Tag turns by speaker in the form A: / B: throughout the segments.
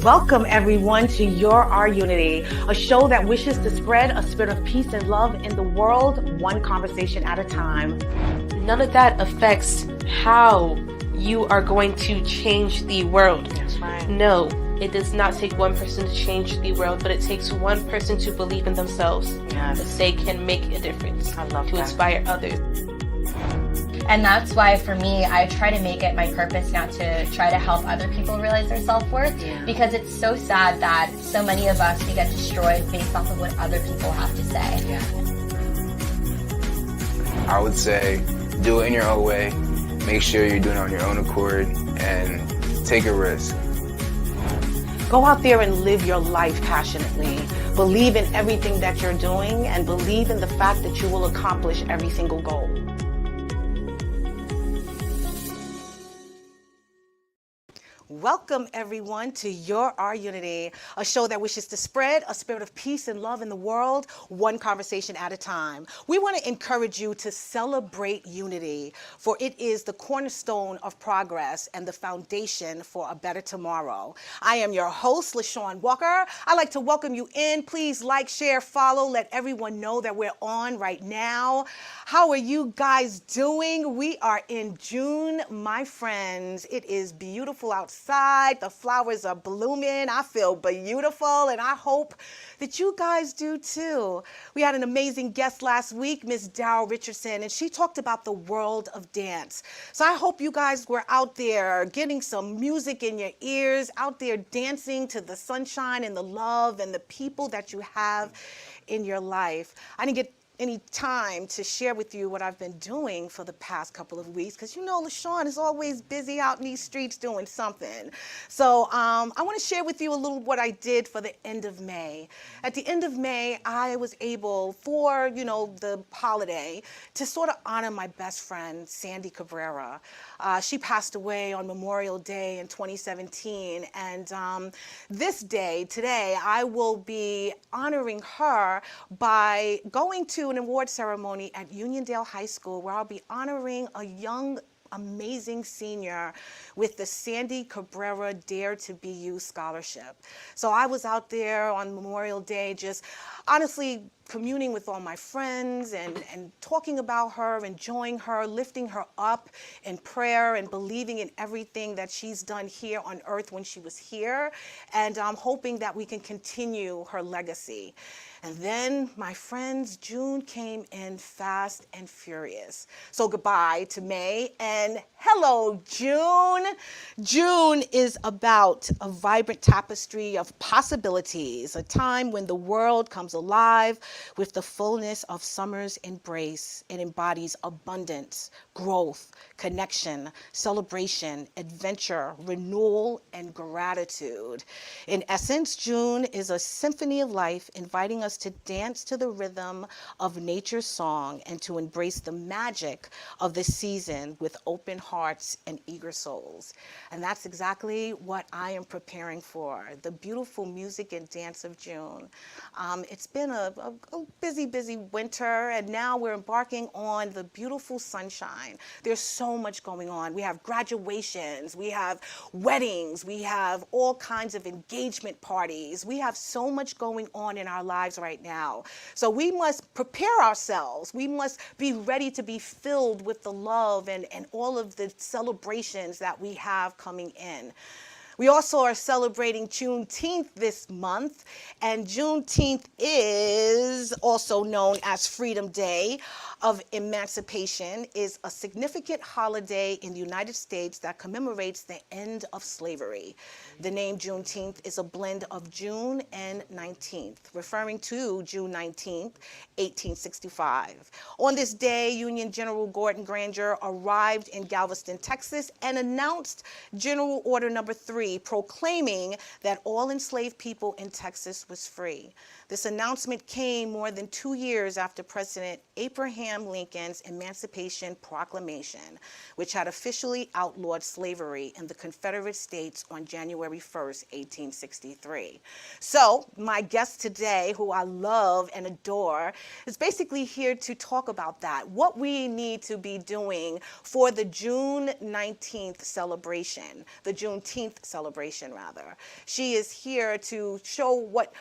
A: Welcome everyone to Our Unity, a show that wishes to spread a spirit of peace and love in the world, one conversation at a time.
B: None of that affects how you are going to change the world.
A: That's right.
B: No, it does not take one person to change the world, but it takes one person to believe in themselves.
A: Yes.
B: That they can make a difference.
A: I love
B: to
A: that.
B: Inspire others.
C: And that's why, for me, I try to make it my purpose now to try to help other people realize their self-worth.
A: Yeah.
C: Because it's so sad that so many of us, we get destroyed based off of what other people have to say.
A: Yeah.
D: I would say do it in your own way. Make sure you're doing it on your own accord and take a risk.
A: Go out there and live your life passionately. Believe in everything that you're doing and believe in the fact that you will accomplish every single goal. Welcome everyone to Our Unity, a show that wishes to spread a spirit of peace and love in the world, one conversation at a time. We want to encourage you to celebrate unity, for it is the cornerstone of progress and the foundation for a better tomorrow. I am your host, LaShawn Walker. I'd like to welcome you in. Please like, share, follow, let everyone know that we're on right now. How are you guys doing? We are in June, my friends. It is beautiful outside. The flowers are blooming. I feel beautiful, and I hope that you guys do too. We had an amazing guest last week, Miss Dow Richardson, and she talked about the world of dance. So I hope you guys were out there getting some music in your ears, out there dancing to the sunshine and the love and the people that you have in your life. I didn't get any time to share with you what I've been doing for the past couple of weeks, because you know LaShawn is always busy out in these streets doing something. So I want to share with you a little what I did for the end of May. At the end of May, I was able, for the holiday, to sort of honor my best friend, Sandy Cabrera. She passed away on Memorial Day in 2017, and this day, today, I will be honoring her by going to an award ceremony at Uniondale High School, where I'll be honoring a young, amazing senior with the Sandy Cabrera Dare to Be You Scholarship. So I was out there on Memorial Day just honestly communing with all my friends and talking about her, enjoying her, lifting her up in prayer and believing in everything that she's done here on earth when she was here. And I'm hoping that we can continue her legacy. And then, my friends, June came in fast and furious. So goodbye to May and hello, June. June is about a vibrant tapestry of possibilities, a time when the world comes alive with the fullness of summer's embrace. It embodies abundance, growth, connection, celebration, adventure, renewal, and gratitude. In essence, June is a symphony of life, inviting us to dance to the rhythm of nature's song and to embrace the magic of the season with open hearts and eager souls. And that's exactly what I am preparing for, the beautiful music and dance of June. It's been a busy winter, and now we're embarking on the beautiful sunshine. There's so much going on. We have graduations, we have weddings, we have all kinds of engagement parties. We have so much going on in our lives right now. So we must prepare ourselves. We must be ready to be filled with the love and all of the celebrations that we have coming in. We also are celebrating Juneteenth this month, and Juneteenth is also known as Freedom Day of Emancipation, is a significant holiday in the United States that commemorates the end of slavery. The name Juneteenth is a blend of June and 19th, referring to June 19th, 1865. On this day, Union General Gordon Granger arrived in Galveston, Texas, and announced General Order Number 3, proclaiming that all enslaved people in Texas was free. This announcement came more than 2 years after President Abraham Lincoln's Emancipation Proclamation, which had officially outlawed slavery in the Confederate States on January 1st, 1863. So my guest today, who I love and adore, is basically here to talk about that, what we need to be doing for the June 19th celebration, the Juneteenth celebration. celebration rather. She is here to show what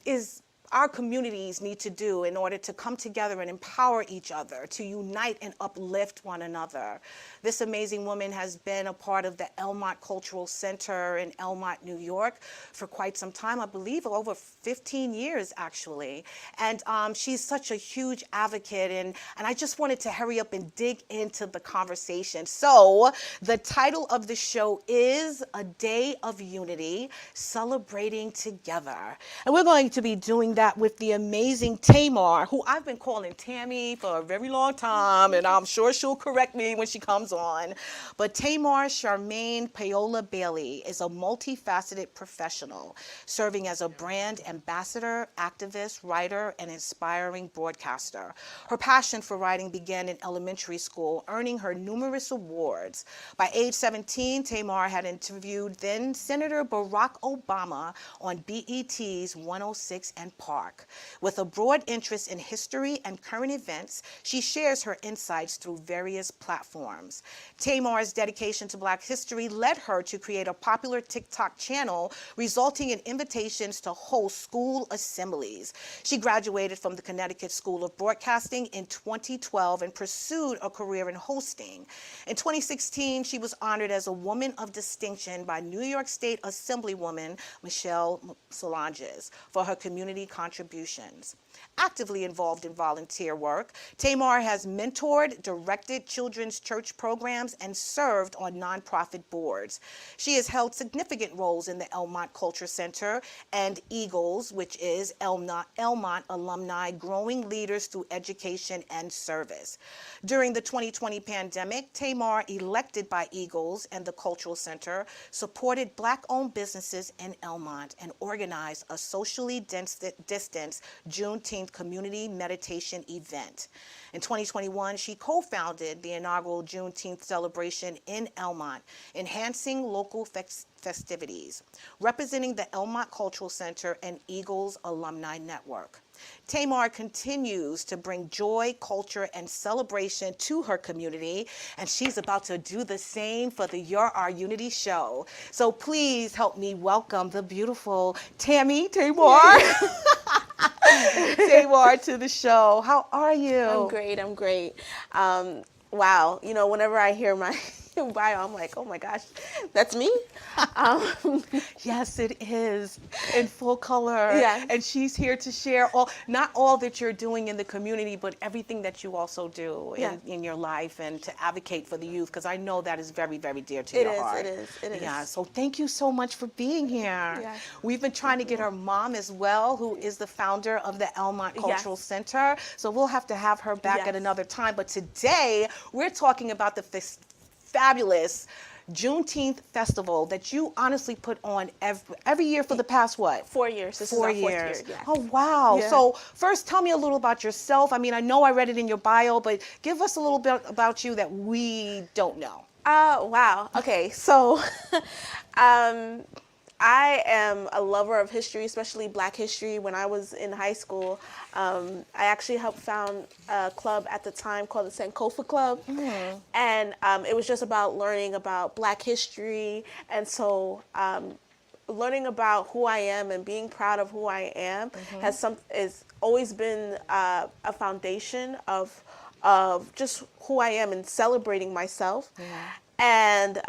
A: is our communities need to do in order to come together and empower each other, to unite and uplift one another. This amazing woman has been a part of the Elmont Cultural Center in Elmont, New York for quite some time, I believe over 15 years actually. And she's such a huge advocate, and I just wanted to hurry up and dig into the conversation. So the title of the show is A Day of Unity, Celebrating Together. And we're going to be doing that with the amazing Tamar, who I've been calling Tammy for a very long time, and I'm sure she'll correct me when she comes on. But Tamar Charmaine Paoli-Bailey is a multifaceted professional, serving as a brand ambassador, activist, writer, and inspiring broadcaster. Her passion for writing began in elementary school, earning her numerous awards. By age 17, Tamar had interviewed then Senator Barack Obama on BET's 106 and Park. With a broad interest in history and current events, she shares her insights through various platforms. Tamar's dedication to Black history led her to create a popular TikTok channel, resulting in invitations to host school assemblies. She graduated from the Connecticut School of Broadcasting in 2012 and pursued a career in hosting. In 2016, she was honored as a Woman of Distinction by New York State Assemblywoman Michelle Solanges for her community contributions. Actively involved in volunteer work, Tamar has mentored, directed children's church programs, and served on nonprofit boards. She has held significant roles in the Elmont Cultural Center and EAGLES, which is Elmont Alumni Growing Leaders Through Education and Service. During the 2020 pandemic, Tamar, elected by EAGLES and the Cultural Center, supported Black-owned businesses in Elmont and organized a socially distanced Juneteenth community meditation event. In 2021, she co-founded the inaugural Juneteenth celebration in Elmont, enhancing local festivities, representing the Elmont Cultural Center and EAGLES Alumni Network. Tamar continues to bring joy, culture, and celebration to her community, and she's about to do the same for the You're Our Unity show. So please help me welcome the beautiful Tamar Tamar to the show. How are you?
E: I'm great. Wow, whenever I hear my bio, I'm like, oh my gosh, that's me?
A: Yes, it is, in full color.
E: Yeah.
A: And she's here to share not all that you're doing in the community, but everything that you also do in your life, and to advocate for the youth, because I know that is very, very dear to your heart.
E: It is.
A: Yeah, so thank you so much for being here.
E: Yeah.
A: We've been trying to get her mom as well, who is the founder of the Elmont Cultural Center. So we'll have to have her back at another time. But today, we're talking about the fabulous Juneteenth festival that you honestly put on every year for the past, what?
E: 4 years. This
A: 4
E: is our 4th
A: years.
E: year. Yeah.
A: Oh, wow.
E: Yeah.
A: So first, tell me a little about yourself. I mean, I know I read it in your bio, but give us a little bit about you that we don't know.
E: Wow. Okay, so I am a lover of history, especially Black history. When I was in high school, I actually helped found a club at the time called the Sankofa Club. Mm-hmm. And it was just about learning about Black history. And so learning about who I am and being proud of who I am has always been a foundation of just who I am and celebrating myself. Yeah. And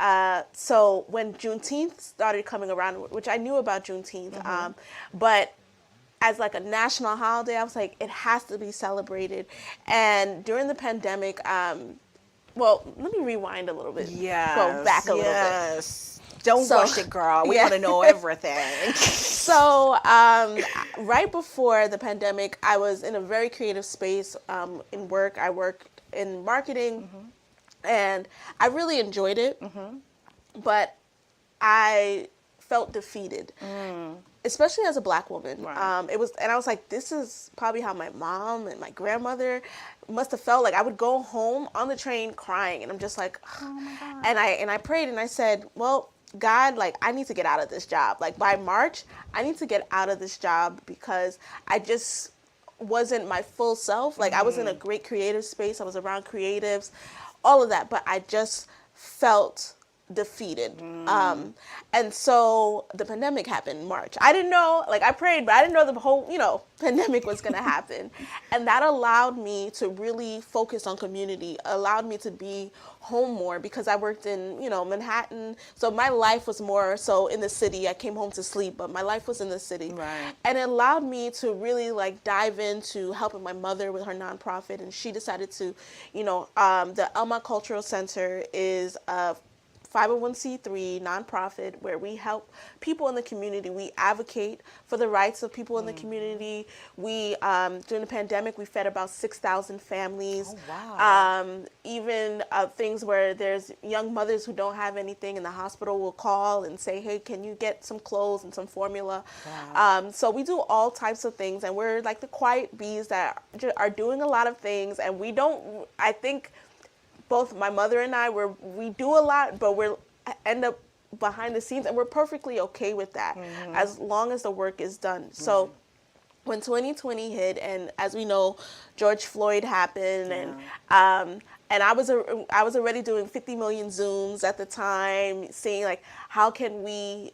E: so when Juneteenth started coming around, which I knew about Juneteenth, but as like a national holiday, I was like, it has to be celebrated. And during the pandemic, well, let me rewind a little bit.
A: Yes.
E: Go back a little bit.
A: Yes. Don't rush it, girl. We want to know everything.
E: So right before the pandemic, I was in a very creative space in work. I worked in marketing. And I really enjoyed it, but I felt defeated, especially as a Black woman.
A: Right.
E: And I was like, this is probably how my mom and my grandmother must have felt. Like I would go home on the train crying, and I'm just like, oh my God. And I prayed and I said, well, God, like I need to get out of this job. Like by March, I need to get out of this job because I just wasn't my full self. Like I was in a great creative space. I was around creatives. All of that, but I just felt defeated. And so the pandemic happened in March. I didn't know, like I prayed, but I didn't know the whole, pandemic was going to happen. And that allowed me to really focus on community, allowed me to be home more because I worked in, Manhattan. So my life was more so in the city. I came home to sleep, but my life was in the city.
A: Right.
E: And it allowed me to really like dive into helping my mother with her nonprofit. And she decided to, the Elmont Cultural Center is a 501c3 nonprofit where we help people in the community. We advocate for the rights of people in the community. We, during the pandemic, we fed about 6,000 families.
A: Oh, wow.
E: Even things where there's young mothers who don't have anything and the hospital will call and say, hey, can you get some clothes and some formula?
A: Wow.
E: So we do all types of things, and we're like the quiet bees that are doing a lot of things, and we don't, I think, both my mother and I, we do a lot, but we end up behind the scenes, and we're perfectly okay with that as long as the work is done. So when 2020 hit, and as we know, George Floyd happened, and I was already doing 50 million Zooms at the time, seeing like how can we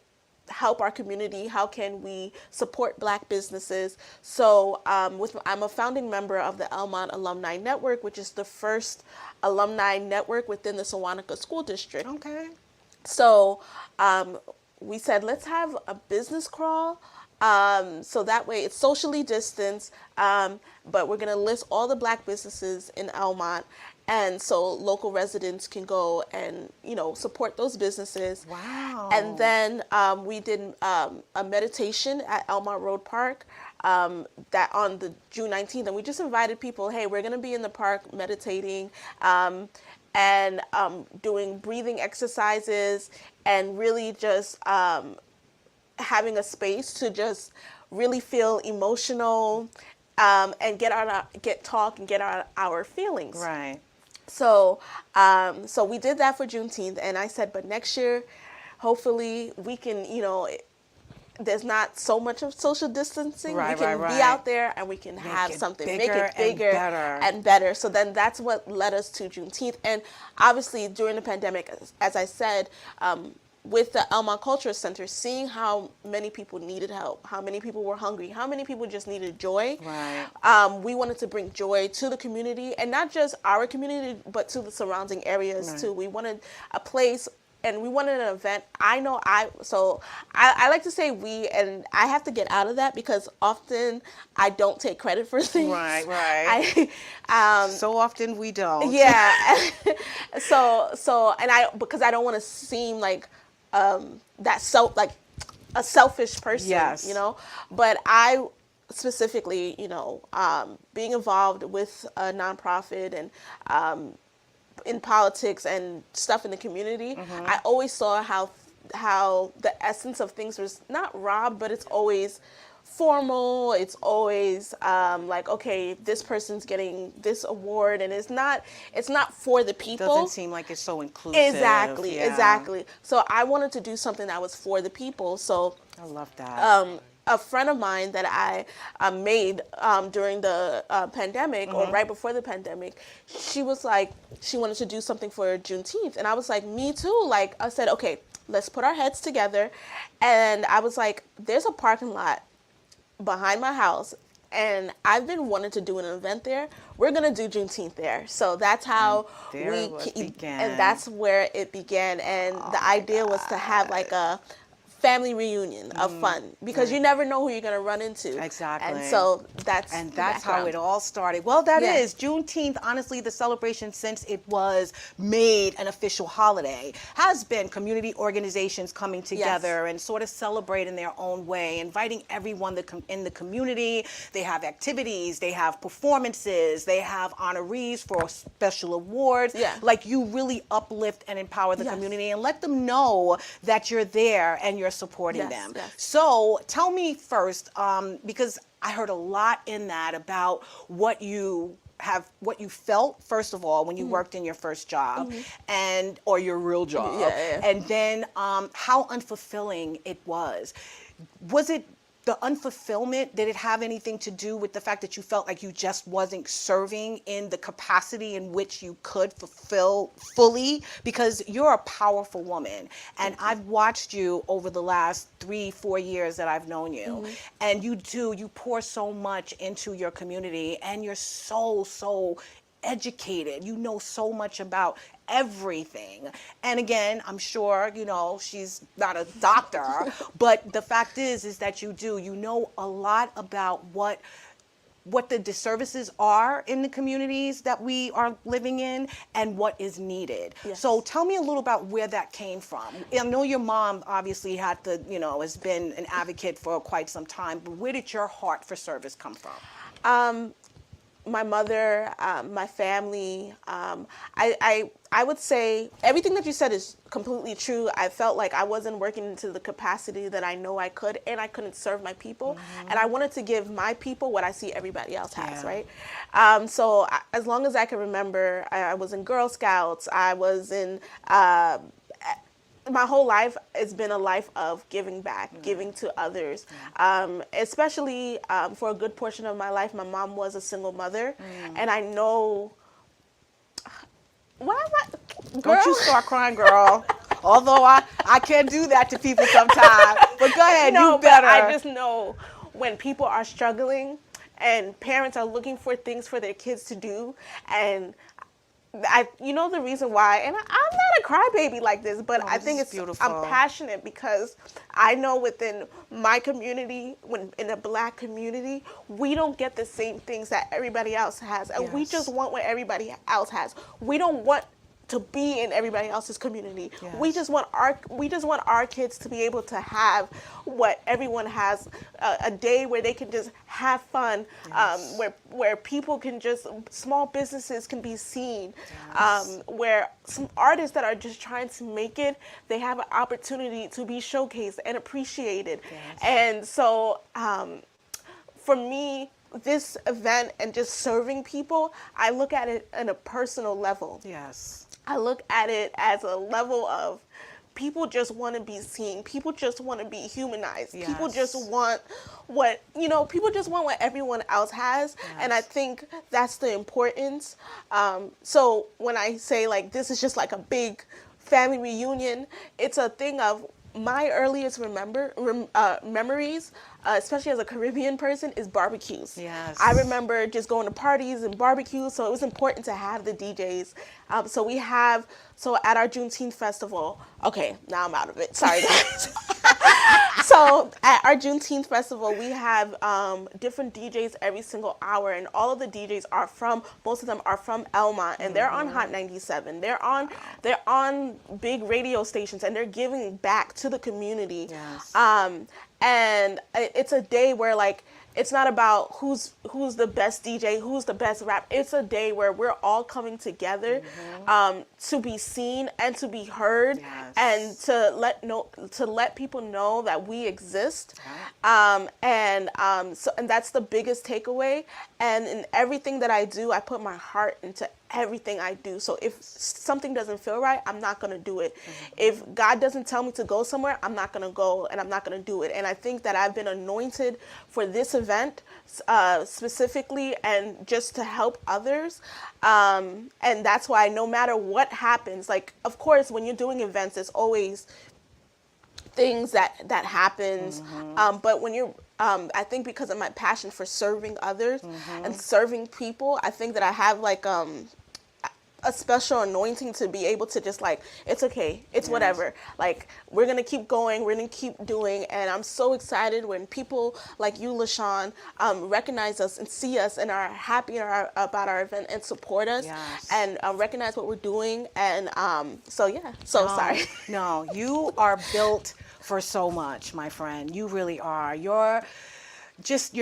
E: help our community, how can we support Black businesses. So I'm a founding member of the Elmont Alumni Network, which is the first alumni network within the Sewanaka School District.
A: Okay.
E: So we said, let's have a business crawl. So that way it's socially distanced, but we're going to list all the Black businesses in Elmont. And so local residents can go and, support those businesses.
A: Wow.
E: And then we did a meditation at Elmont Road Park that on the June 19th. And we just invited people, hey, we're going to be in the park meditating and doing breathing exercises and really just having a space to just really feel emotional and get out our feelings.
A: Right.
E: So so we did that for Juneteenth, and I said, but next year, hopefully we can, there's not so much of social distancing.
A: Right,
E: we can
A: right,
E: be
A: right.
E: out there and we can have
A: it
E: something,
A: bigger
E: make it bigger
A: and better.
E: So then that's what led us to Juneteenth. And obviously during the pandemic, as I said, with the Elmont Cultural Center, seeing how many people needed help, how many people were hungry, how many people just needed joy.
A: Right.
E: We wanted to bring joy to the community, and not just our community, but to the surrounding areas too. We wanted a place, and we wanted an event. I like to say we, and I have to get out of that because often I don't take credit for things.
A: Right, right. So often we don't.
E: Yeah. Because I don't want to seem like like a selfish person,
A: Yes.
E: But I specifically, being involved with a nonprofit and in politics and stuff in the community, I always saw how the essence of things was not robbed, but it's always formal. It's always like, okay, this person's getting this award, and it's not for the people.
A: Doesn't seem like it's so inclusive.
E: Exactly. So I wanted to do something that was for the people. So
A: I love that.
E: a friend of mine that I made during the pandemic or right before the pandemic, she was like, she wanted to do something for Juneteenth. And I was like, me too. Like I said, okay, let's put our heads together. And I was like, there's a parking lot behind my house, and I've been wanting to do an event there. We're gonna do Juneteenth there. So that's how and that's where it began. And the idea was to have like a family reunion of fun, because you never know who you're going to run into.
A: Exactly.
E: And so that's
A: how it all started. Well, that is Juneteenth. Honestly, the celebration, since it was made an official holiday, has been community organizations coming together and sort of celebrate in their own way, inviting everyone in the community. They have activities, they have performances, they have honorees for special awards.
E: Yeah.
A: Like, you really uplift and empower the community and let them know that you're there and you're supporting them.
E: Yes.
A: So tell me first, because I heard a lot in that about what you felt, first of all, when you worked in your first job or your real job, and then how unfulfilling it was. Was it the unfulfillment, did it have anything to do with the fact that you felt like you just wasn't serving in the capacity in which you could fulfill fully? Because you're a powerful woman, and I've watched you over the last 3-4 years that I've known you, and you pour so much into your community, and you're so educated. You know so much about everything. And again, I'm sure, she's not a doctor, but the fact is that you know a lot about what the disservices are in the communities that we are living in and what is needed.
E: Yes.
A: So tell me a little about where that came from. I know your mom obviously has been an advocate for quite some time, but where did your heart for service come from?
E: My mother, my family. I would say everything that you said is completely true. I felt like I wasn't working into the capacity that I know I could, and I couldn't serve my people. And I wanted to give my people what I see everybody else has, right? So as long as I can remember, I was in Girl Scouts. I was in... my whole life has been a life of giving back, giving to others. Especially for a good portion of my life, my mom was a single mother, and I know. Why am I? Girl?
A: Don't you start crying, girl. Although I can't do that to people sometimes. But go ahead,
E: No,
A: you better.
E: but I just know when people are struggling and parents are looking for things for their kids to do, and the reason why, and I'm not a crybaby like this, but I think it's
A: beautiful.
E: I'm passionate because I know within my community, in the Black community, we don't get the same things that everybody else has, and we just want what everybody else has. We don't want to be in everybody else's community.
A: Yes.
E: We just want our kids to be able to have what everyone has, a day where they can just have fun, where people can just, small businesses can be seen, where some artists that are just trying to make it, they have an opportunity to be showcased and appreciated. And so for me, this event and just serving people, I look at it on a personal level.
A: Yes.
E: I look at it as a level of people just want to be seen. People just want to be humanized.
A: Yes.
E: People just want people just want what everyone else has.
A: Yes.
E: And I think that's the importance. So when I say like, this is just like a big family reunion, it's a thing of my earliest memories, especially as a Caribbean person, is barbecues.
A: Yes.
E: I remember just going to parties and barbecues, so it was important to have the DJs. So at our Juneteenth festival, okay, now I'm out of it. Sorry, guys. So at our Juneteenth festival, we have different DJs every single hour, and all of the DJs most of them are from Elmont, and they're on Hot 97. They're on big radio stations, and they're giving back to the community.
A: Yes.
E: And it's a day where like, it's not about who's the best DJ, who's the best rap. It's a day where we're all coming together to be seen and to be heard, and to let people know that we exist. And that's the biggest takeaway. And in everything that I do, I put my heart into everything I do. So if something doesn't feel right, I'm not going to do it. If God doesn't tell me to go somewhere, I'm not going to go, and I'm not going to do it. And I think that I've been anointed for this event specifically, and just to help others. And that's why no matter what happens, like, of course, when you're doing events, there's always things that happens. But when you're I think because of my passion for serving others and serving people, I think that I have like a special anointing to be able to just like, it's okay, it's whatever. Like, we're gonna keep going, we're gonna keep doing, and I'm so excited when people like you, LaShawn, recognize us and see us and are happy about our event and support us and recognize what we're doing. And sorry.
A: No, you are built for so much, my friend. You really are. Your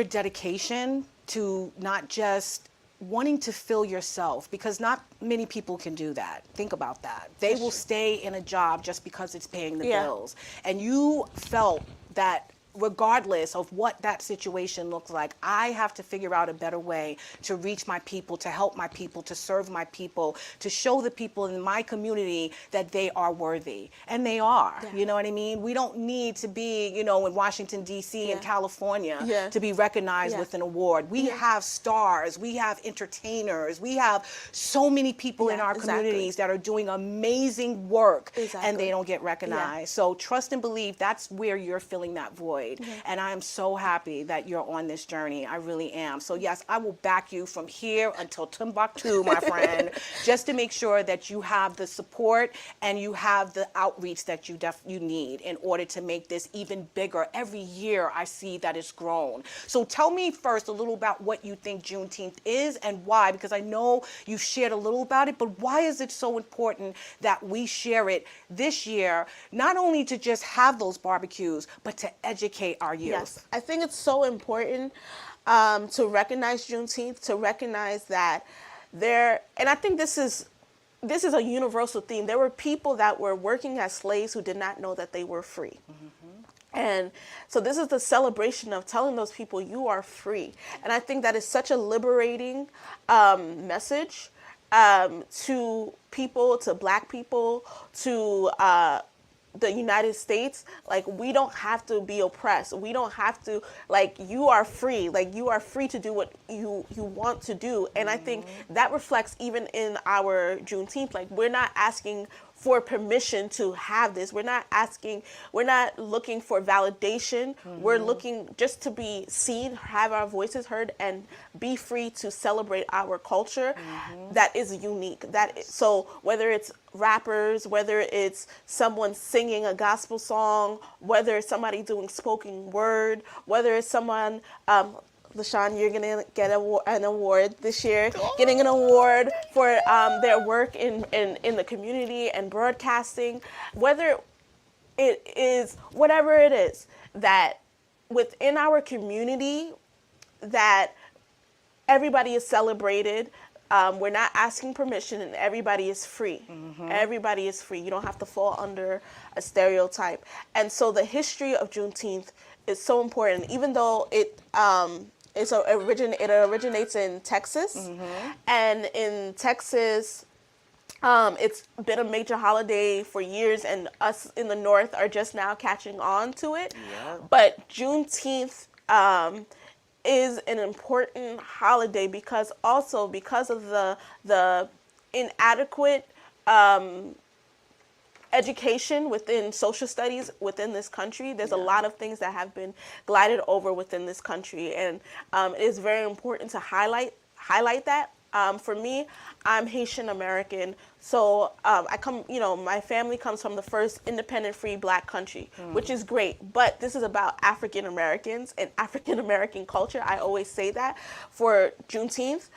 A: dedication to not just wanting to fill yourself, because not many people can do that. Think about that. They will stay in a job just because it's paying the bills. And you felt that regardless of what that situation looks like, I have to figure out a better way to reach my people, to help my people, to serve my people, to show the people in my community that they are worthy. And they are, you know what I mean? We don't need to be, you know, in Washington, D.C. and California to be recognized with an award. We have stars, we have entertainers, we have so many people in our communities that are doing amazing work and they don't get recognized. So trust and believe, that's where you're filling that void. And I am so happy that you're on this journey. I really am. So yes, I will back you from here until Timbuktu, my friend, just to make sure that you have the support and you have the outreach that you need in order to make this even bigger. Every year I see that it's grown. So tell me first a little about what you think Juneteenth is and why, because I know you've shared a little about it, but why is it so important that we share it this year, not only to just have those barbecues, but to educate our youth?
E: Yes, I think it's so important to recognize Juneteenth, to recognize that and I think this is a universal theme. There were people that were working as slaves who did not know that they were free. And so this is the celebration of telling those people you are free. And I think that is such a liberating message to people, to Black people, to the United States. Like, we don't have to be oppressed. We don't have to, like, you are free. Like, you are free to do what you want to do. And I think that reflects even in our Juneteenth. Like, we're not asking for permission to have this. We're not looking for validation. We're looking just to be seen, have our voices heard, and be free to celebrate our culture that is unique. So whether it's rappers, whether it's someone singing a gospel song, whether it's somebody doing spoken word, whether it's someone, LaShawn, you're gonna get an award this year, getting an award for their work in the community and broadcasting, whether it is, whatever it is, that within our community, that everybody is celebrated. We're not asking permission, and everybody is free. Everybody is free. You don't have to fall under a stereotype. And so the history of Juneteenth is so important, even though it originates in Texas, and in Texas, it's been a major holiday for years, and us in the North are just now catching on to it. But Juneteenth is an important holiday because of the inadequate education within social studies within this country. There's a lot of things that have been glided over within this country, and it is very important to highlight that. For me, I'm Haitian American, so my family comes from the first independent, free Black country, which is great. But this is about African Americans and African American culture. I always say that for Juneteenth,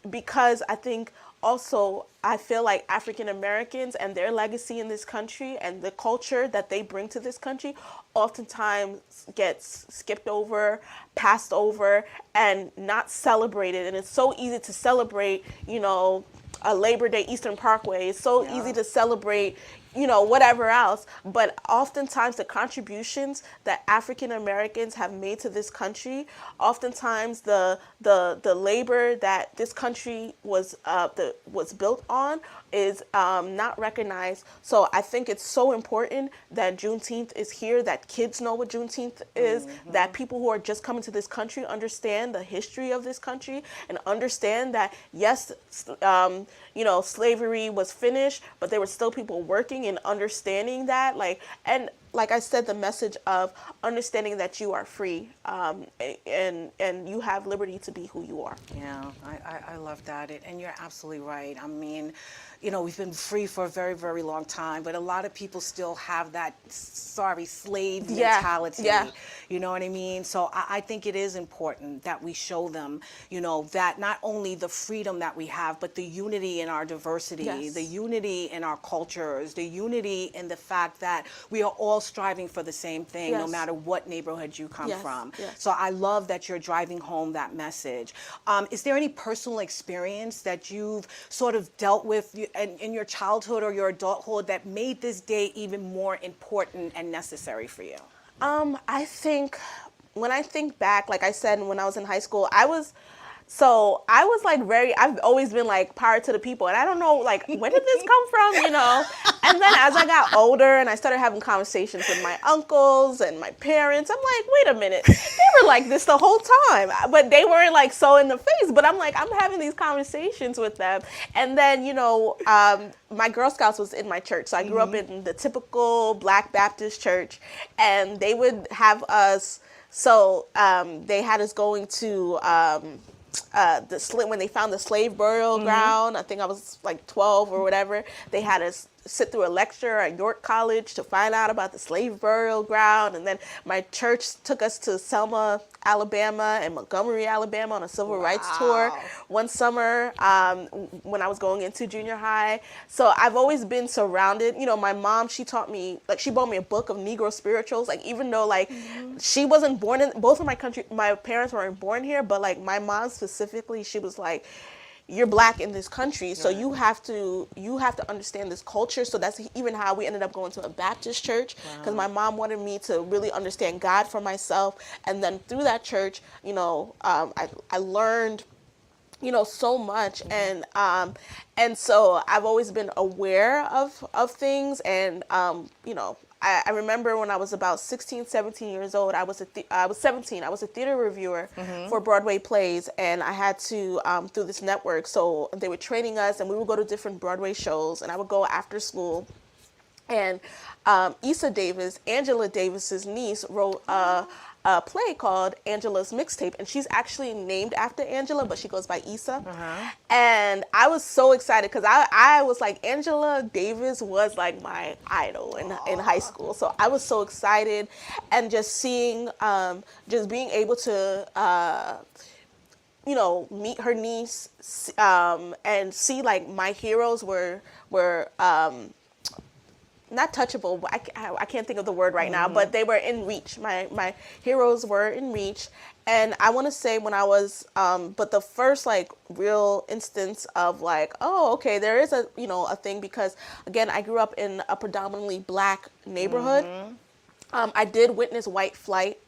E: because I think also, I feel like African Americans and their legacy in this country and the culture that they bring to this country oftentimes gets skipped over, passed over, and not celebrated. And it's so easy to celebrate, a Labor Day Eastern Parkway. It's so easy to celebrate, whatever else. But oftentimes the contributions that African Americans have made to this country, oftentimes the labor that this country was built on is not recognized. So I think it's so important that Juneteenth is here, that kids know what Juneteenth is, that people who are just coming to this country understand the history of this country and understand that, yes, slavery was finished, but there were still people working and understanding that. Like I said, the message of understanding that you are free and you have liberty to be who you are.
A: Yeah, I love that. And you're absolutely right. I mean, we've been free for a very, very long time, but a lot of people still have that, slave mentality. Yeah. You know what I mean? So I think it is important that we show them, that not only the freedom that we have, but the unity in our diversity, the unity in our cultures, the unity in the fact that we are all striving for the same thing, no matter what neighborhood you come from. So I love that you're driving home that message. Is there any personal experience that you've sort of dealt with in your childhood or your adulthood that made this day even more important and necessary for you?
E: I think when I think back, like I said, when I was in high school, like I've always been like power to the people. And I don't know, like, where did this come from, you know? And then as I got older and I started having conversations with my uncles and my parents, I'm like, wait a minute, they were like this the whole time. But they weren't like so in the face. But I'm like, I'm having these conversations with them. And then, you know, my Girl Scouts was in my church. So I grew up in the typical Black Baptist church. And they would have us, they had us going to when they found the slave burial ground. I think I was like 12 or whatever. They had us sit through a lecture at York College to find out about the slave burial ground. And then my church took us to Selma, Alabama and Montgomery, Alabama on a civil rights tour one summer when I was going into junior high. So I've always been surrounded. You know, my mom, she taught me, like, she bought me a book of Negro spirituals. Like, even though, like, she wasn't born in, both of my parents weren't born here, but, like, my mom specifically, she was like, you're Black in this country, so you have to understand this culture. So that's even how we ended up going to a Baptist church, because my mom wanted me to really understand God for myself. And then through that church, you know, I learned, you know, so much. And so I've always been aware of things. And you know, I remember when I was about 16, 17 years old, I was 17. I was a theater reviewer for Broadway plays, and I had to, through this network, so they were training us, and we would go to different Broadway shows, and I would go after school. And Issa Davis, Angela Davis's niece, wrote a play called Angela's Mixtape, and she's actually named after Angela, but she goes by Issa. And I was so excited because I was like, Angela Davis was like my idol in high school. So I was so excited, and just seeing, just being able to, you know, meet her niece, and see like my heroes were not touchable, but I can't think of the word right now, but they were in reach. My heroes were in reach. And I want to say when I was, but the first like real instance of like, oh, okay, there is a thing, because again, I grew up in a predominantly Black neighborhood. I did witness white flight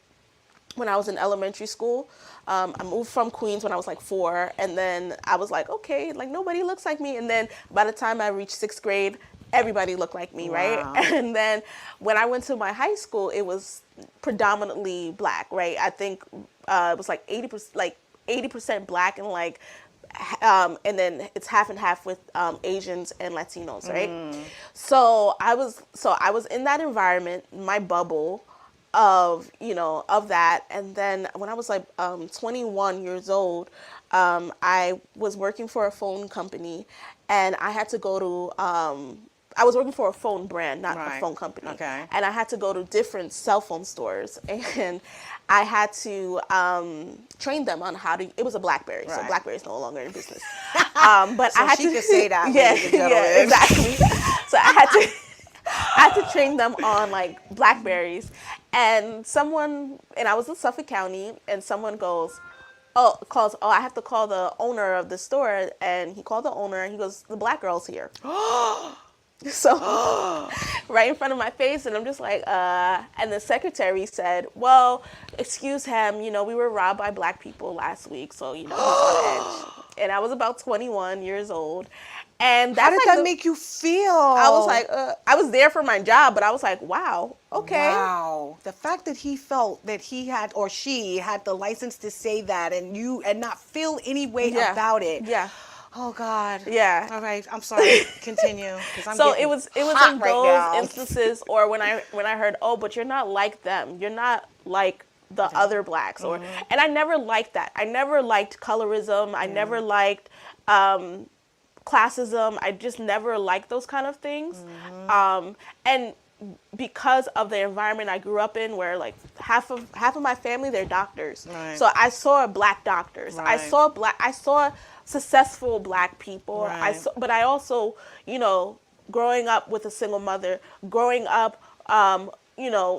E: when I was in elementary school. I moved from Queens when I was like 4, and then I was like, okay, like nobody looks like me. And then by the time I reached 6th grade, everybody looked like me, right? And then when I went to my high school, it was predominantly Black, right? I think it was like 80% Black, and like and then it's half and half with Asians and Latinos, right? So I was in that environment, my bubble of that. And then when I was like 21 years old, I was working for a phone company, and I had to go to I was working for a phone brand, not a phone company.
A: Okay.
E: And I had to go to different cell phone stores, and I had to train them on how to. It was a BlackBerry, so BlackBerry's no longer in business. But
A: So
E: I had
A: she
E: to
A: could say that.
E: yeah, exactly. So I had to train them on like BlackBerries, and I was in Suffolk County, and someone goes, I have to call the owner of the store. And he called the owner, and he goes, the Black girl's here. So right in front of my face, and I'm just like, and the secretary said, well, excuse him, we were robbed by Black people last week, so, he's on edge. And I was about 21 years old. And
A: how did that make you feel?
E: I was like, I was there for my job, but I was like, wow, okay.
A: Wow. The fact that he felt that he had, or she had the license to say that, and not feel any way about it.
E: Yeah.
A: Oh God.
E: Yeah.
A: All right. I'm sorry. Continue.
E: So it was in those instances, or when I heard, oh, but you're not like them. You're not like the other Blacks, and I never liked that. I never liked colorism. I never liked classism. I just never liked those kind of things. And because of the environment I grew up in, where like half of my family, they're doctors. Right. So I saw Black doctors. Right. I saw successful Black people. Right. But I also, growing up with a single mother, growing up,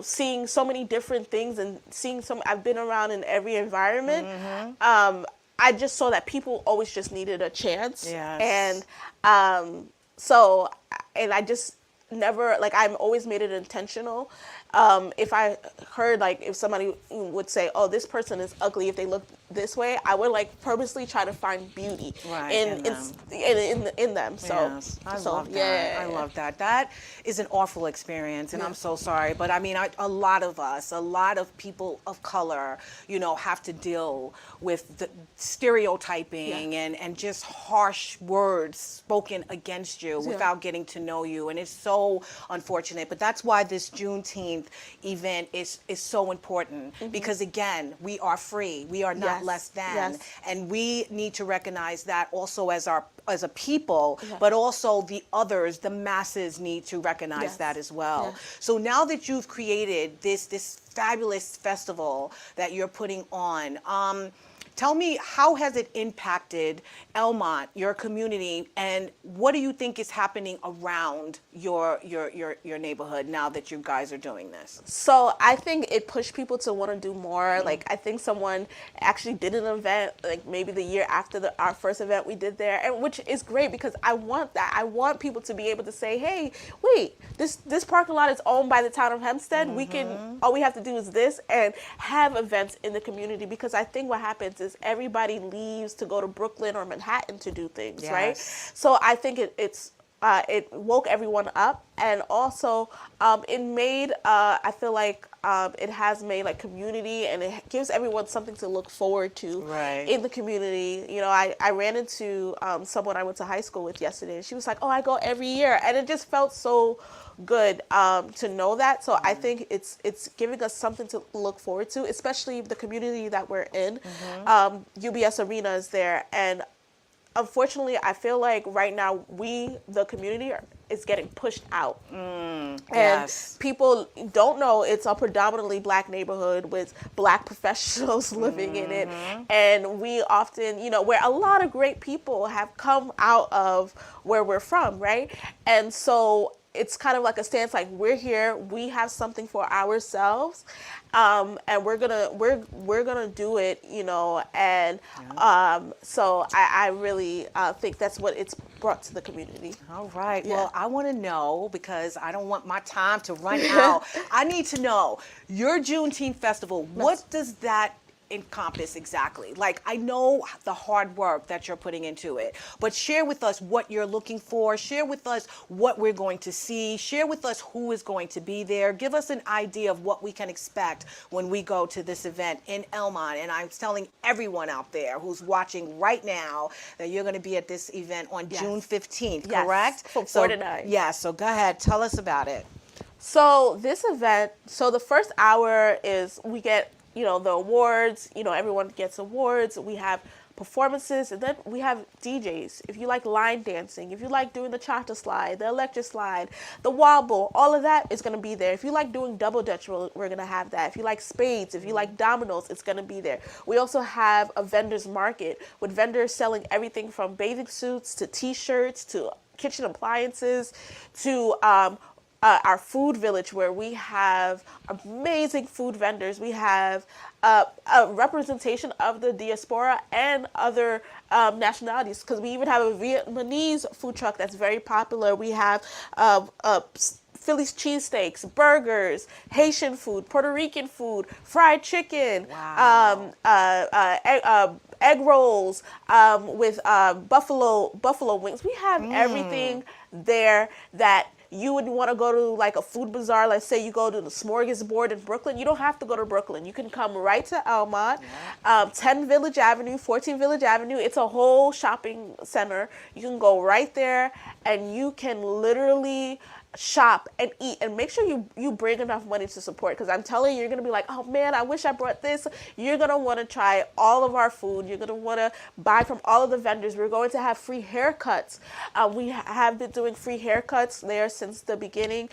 E: seeing so many different things, and I've been around in every environment. I just saw that people always just needed a chance. Yes. And never, like, I'm always made it intentional. If I heard, like, if somebody would say, oh, this person is ugly if they look this way, I would, like, purposely try to find beauty in them. So,
A: yes, I love that.
E: Yeah.
A: I love that. That is an awful experience, and I'm so sorry. But I mean, a lot of us, a lot of people of color, you know, have to deal with the stereotyping and just harsh words spoken against you without getting to know you. And it's so unfortunate. But that's why this Juneteenth event is so important, because again, we are free. We are not less than, and we need to recognize that also as a people, but also the others, the masses, need to recognize that as well. So now that you've created this fabulous festival that you're putting on, tell me, how has it impacted Elmont, your community, and what do you think is happening around your neighborhood now that you guys are doing this?
E: So I think it pushed people to want to do more. Like, I think someone actually did an event, like maybe the year after our first event we did there, and which is great, because I want that. I want people to be able to say, hey, wait, this parking lot is owned by the town of Hempstead. We can, all we have to do is this, and have events in the community, because I think what happens is everybody leaves to go to Brooklyn or Manhattan to do things, right? So I think it woke everyone up, and also it made, I feel like it has made like community, and it gives everyone something to look forward to in the community. You know, I ran into someone I went to high school with yesterday, and she was like, oh, I go every year, and it just felt so good to know that. So I think it's giving us something to look forward to, especially the community that we're in. UBS Arena is there, and unfortunately, I feel like right now the community is getting pushed out. And people don't know it's a predominantly Black neighborhood with Black professionals living in it. And we often, you know, where a lot of great people have come out of where we're from, right? And so it's kind of like a stance, like, we're here, we have something for ourselves, and we're gonna do it, you know. And so I really think that's what it's brought to the community.
A: All right. Well, I want to know, because I don't want my time to run out. I need to know your Juneteenth festival. What does that encompass exactly? Like, I know the hard work that you're putting into it, but share with us what you're looking for. Share with us what we're going to see. Share with us who is going to be there. Give us an idea of what we can expect when we go to this event in Elmont. And I'm telling everyone out there who's watching right now that you're going to be at this event on June 15th, correct?
E: From 4 to 9.
A: Yeah, so go ahead, tell us about it.
E: So this event, so the first hour is we get, you know, the awards, you know, everyone gets awards. We have performances, and then we have DJs. If you like line dancing, if you like doing the cha-cha slide, the electric slide, the wobble, all of that is going to be there. If you like doing double dutch, we're going to have that. If you like spades, if you like dominoes, it's going to be there. We also have a vendor's market with vendors selling everything from bathing suits to t-shirts to kitchen appliances to our food village, where we have amazing food vendors. We have a representation of the diaspora and other nationalities, because we even have a Vietnamese food truck that's very popular. We have Philly's cheesesteaks, burgers, Haitian food, Puerto Rican food, fried chicken, egg rolls with buffalo wings. We have everything there that you would want to go to, like a food bazaar. Let's say you go to the Smorgasbord in Brooklyn. You don't have to go to Brooklyn. You can come right to Elmont, 10 Village Avenue, 14 Village Avenue. It's a whole shopping center. You can go right there, and you can literally shop and eat, and make sure you bring enough money to support, because I'm telling you, you're gonna be like, oh man, I wish I brought this. You're gonna want to try all of our food. You're gonna want to buy from all of the vendors. We're going to have free haircuts. We have been doing free haircuts there since the beginning.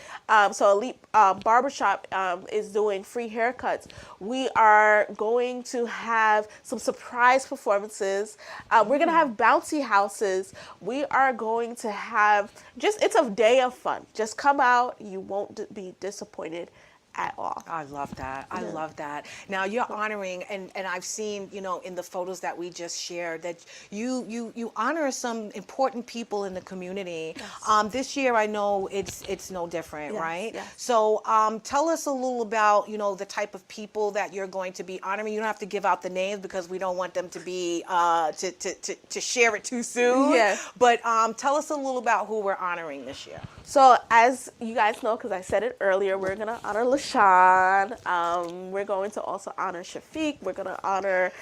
E: So Elite Barbershop is doing free haircuts. We are going to have some surprise performances. We're gonna have bouncy houses. We are going to have it's a day of fun. Just come out. You won't be disappointed at all.
A: I love that. I love that. Now you're honoring, and I've seen, in the photos that we just shared, that you honor some important people in the community.
E: Yes.
A: This year, I know it's no different,
E: Yes,
A: right?
E: yes.
A: So tell us a little about, the type of people that you're going to be honoring. You don't have to give out the names because we don't want them to be to share it too soon.
E: Yes.
A: But tell us a little about who we're honoring this year.
E: So as you guys know, because I said it earlier, we're gonna honor LaShawn. We're going to also honor Shafiq. We're gonna honor.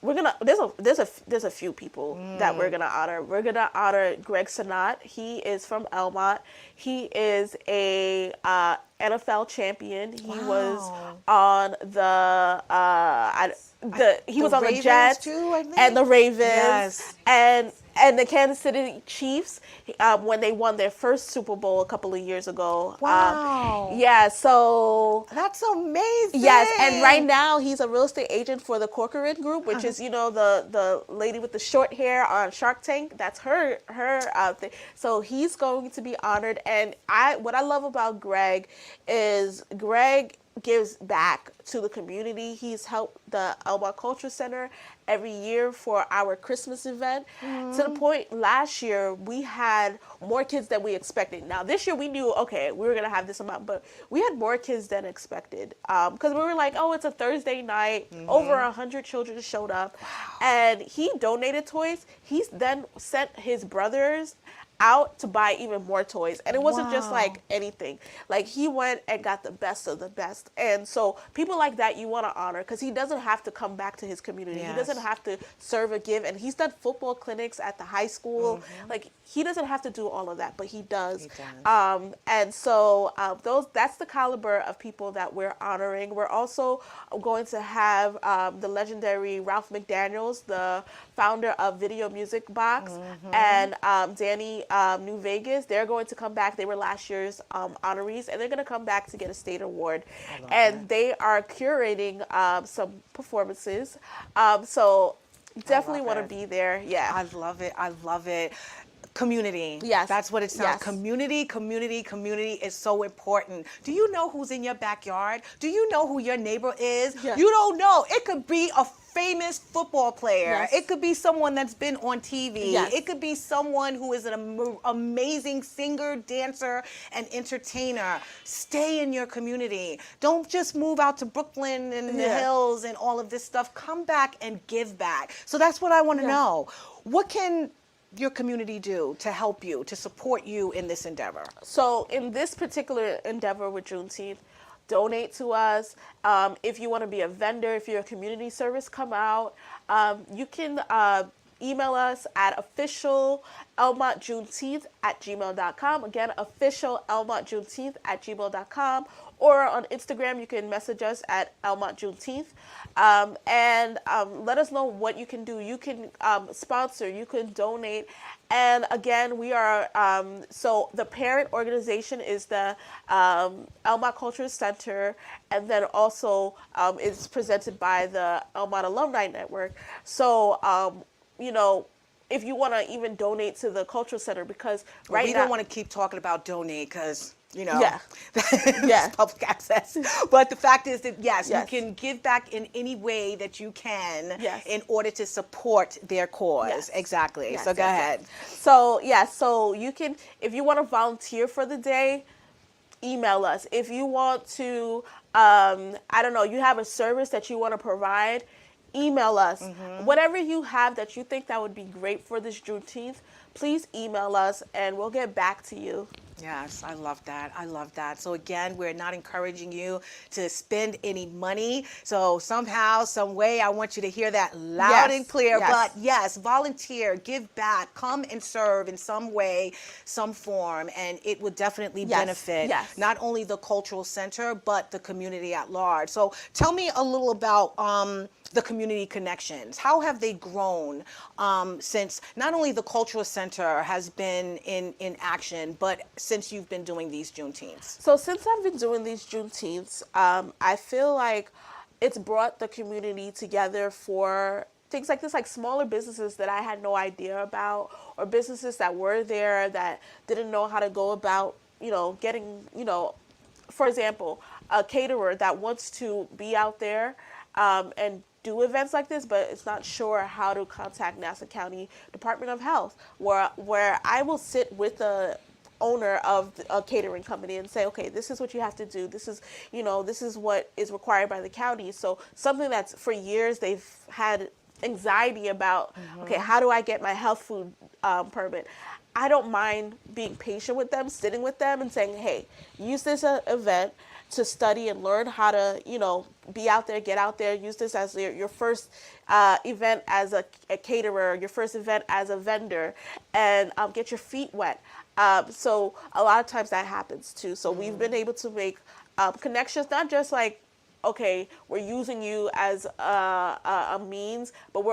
E: There's a few people that we're gonna honor. We're gonna honor Greg Sanat. He is from Elmont. He is a NFL champion. He was on he was on the
A: Ravens
E: Jets
A: too, I think?
E: and the Ravens
A: Yes.
E: and the Kansas City Chiefs when they won their first Super Bowl a couple of years ago.
A: Wow.
E: Yeah, so
A: That's amazing.
E: yes, and right now he's a real estate agent for the Corcoran Group, which is the lady with the short hair on Shark Tank. That's her thing. So he's going to be honored, and what I love about Greg is Greg gives back to the community. He's helped the Elmont Cultural Center every year for our Christmas event, to the point last year we had more kids than we expected. Now this year we knew, okay, we were gonna have this amount, but we had more kids than expected, because we were like, oh, it's a Thursday night, over 100 children showed up. And he donated toys. He's then sent his brothers out to buy even more toys, and it wasn't just like anything. Like, he went and got the best of the best. And so people like that you want to honor, because he doesn't have to come back to his community. He doesn't have to serve a give, and he's done football clinics at the high school. Like, he doesn't have to do all of that, but he does. And so that's the caliber of people that we're honoring. We're also going to have the legendary Ralph McDaniels, the founder of Video Music Box, and Danny New Vegas. They're going to come back. They were last year's honorees, and they're going to come back to get a state award. And they are curating some performances. So definitely want to be there. Yeah.
A: I love it. I love it. Community.
E: Yes.
A: That's what it sounds.
E: Yes.
A: Community is so important. Do you know who's in your backyard? Do you know who your neighbor is?
E: Yes.
A: You don't know. It could be a famous football player.
E: Yes.
A: It could be someone that's been on TV.
E: Yes.
A: It could be someone who is an amazing singer, dancer, and entertainer. Stay in your community. Don't just move out to Brooklyn and the hills and all of this stuff. Come back and give back. So that's what I want to know. What can your community do to help you, to support you in this endeavor?
E: So in this particular endeavor with Juneteenth, donate to us. If you want to be a vendor, if you're a community service, come out. You can email us at officialelmontjuneteenth@gmail.com. Again, officialelmontjuneteenth@gmail.com. Or on Instagram, you can message us at Elmont Juneteenth. And let us know what you can do. You can sponsor, you can donate. And again, we are, so the parent organization is the Elmont Cultural Center, and then also it's presented by the Elmont Alumni Network. So, if you want to even donate to the Cultural Center, because
A: we don't want to keep talking about donate because,
E: Yeah.
A: it's public access. But the fact is that, yes, you can give back in any way that you can in order to support their cause.
E: Yes.
A: Exactly.
E: Yes,
A: so go ahead.
E: So, so you can, if you want to volunteer for the day, email us. If you want to, you have a service that you want to provide, email us. Whatever you have that you think that would be great for this Juneteenth, please email us and we'll get back to you.
A: Yes, I love that. I love that. So again, we're not encouraging you to spend any money. So somehow, some way, I want you to hear that loud and clear.
E: Yes.
A: But yes, volunteer, give back, come and serve in some way, some form, and it would definitely benefit not only the cultural center, but the community at large. So tell me a little about the community connections. How have they grown since not only the cultural center has been in action, but since you've been doing these Juneteenths?
E: So since I've been doing these Juneteenths, I feel like it's brought the community together for things like this, like smaller businesses that I had no idea about, or businesses that were there that didn't know how to go about, getting, for example, a caterer that wants to be out there and do events like this, but it's not sure how to contact Nassau County Department of Health, where I will sit with the owner of a catering company and say, okay, this is what you have to do. This is, this is what is required by the county. So something that's for years they've had anxiety about, okay, how do I get my health food permit? I don't mind being patient with them, sitting with them and saying, hey, use this event to study and learn how to, be out there, get out there, use this as your first event as a caterer, your first event as a vendor, and get your feet wet. So a lot of times that happens too. So we've been able to make connections, not just like, okay, we're using you as a means, but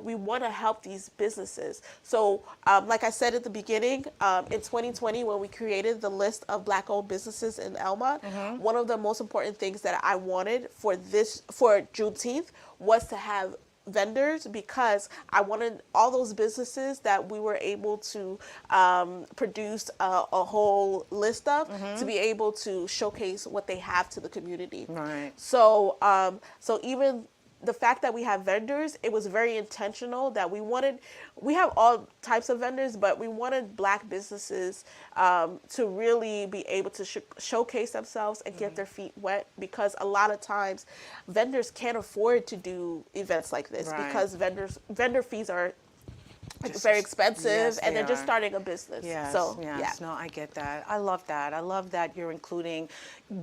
E: we want to help these businesses. So like I said at the beginning, in 2020, when we created the list of Black-owned businesses in Elmont, one of the most important things that I wanted for Juneteenth was to have vendors, because I wanted all those businesses that we were able to produce a whole list of to be able to showcase what they have to the community.
A: Right.
E: So even the fact that we have vendors, it was very intentional that we have all types of vendors, but we wanted Black businesses to really be able to showcase themselves and get their feet wet, because a lot of times vendors can't afford to do events like this because vendor fees are very expensive, and they're just starting a business.
A: Yes,
E: So
A: yes. No, I get that. I love that. I love that you're including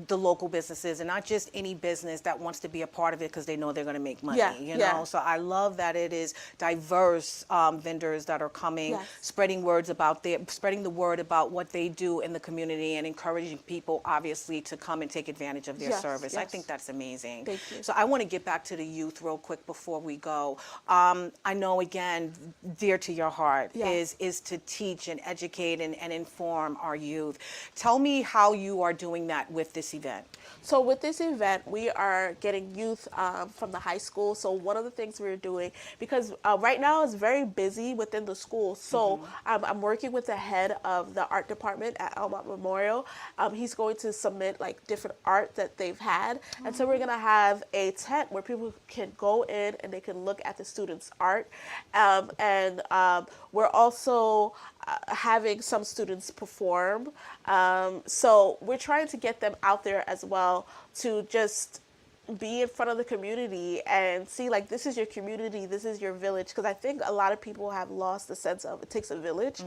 A: the local businesses and not just any business that wants to be a part of it because they know they're going to make money. You know, so I love that it is diverse vendors that are coming, spreading the word about what they do in the community and encouraging people, obviously, to come and take advantage of their service. I think that's amazing.
E: Thank you.
A: So I want to get back to the youth real quick before we go. I know, again, dear to your heart is to teach and educate and inform our youth. Tell me how you are doing that with this event.
E: So with this event, we are getting youth from the high school. So one of the things we're doing, because right now it's very busy within the school. So I'm working with the head of the art department at Elmont Memorial. He's going to submit like different art that they've had. And so we're going to have a tent where people can go in and they can look at the students' art. We're also having some students perform. So we're trying to get them out there as well to just be in front of the community and see, like, this is your community, this is your village. Because I think a lot of people have lost the sense of it takes a village.